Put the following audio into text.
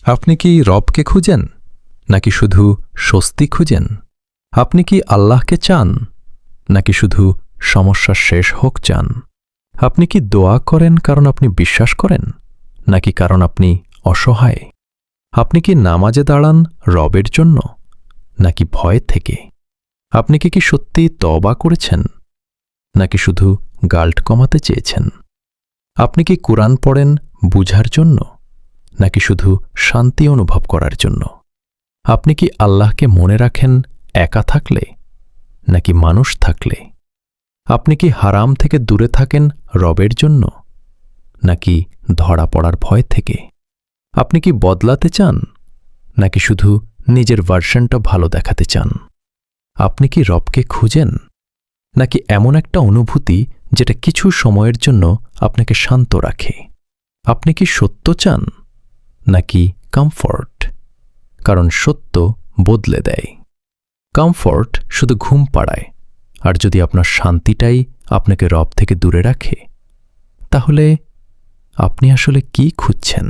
আপনি কি রবকে খুঁজেন নাকি শুধু স্বস্তি খুঁজেন? আপনি কি আল্লাহকে চান নাকি শুধু সমস্যা শেষ হোক চান? আপনি কি দোয়া করেন কারণ আপনি বিশ্বাস করেন নাকি কারণ আপনি অসহায়? আপনি কি নামাজে দাঁড়ান রবের জন্য নাকি ভয় থেকে? আপনি কি সত্যি তওবা করেছেন নাকি শুধু গাল্ট কমাতে চেয়েছেন? আপনি কি কুরআন পড়েন বুঝার জন্য নাকি শুধু শান্তি অনুভব করার জন্য? আপনি কি আল্লাহকে মনে রাখেন একা থাকলে নাকি মানুষ থাকলে? আপনি কি হারাম থেকে দূরে থাকেন রবের জন্য নাকি ধরা পড়ার ভয় থেকে? আপনি কি বদলাতে চান নাকি শুধু নিজের ভার্সনটা ভালো দেখাতে চান? আপনি কি রবকে খুঁজেন নাকি এমন একটা অনুভূতি যেটা কিছু সময়ের জন্য আপনাকে শান্ত রাখে? আপনি কি সত্য চান নাকি কমফর্ট? কারণ সত্য বদলে দেয়, কমফর্ট শুধু ঘুম পাড়ায়। আর যদি আপনার শান্তিটাই আপনাকে রব থেকে দূরে রাখে, তাহলে আপনি আসলে কি খুঁজছেন?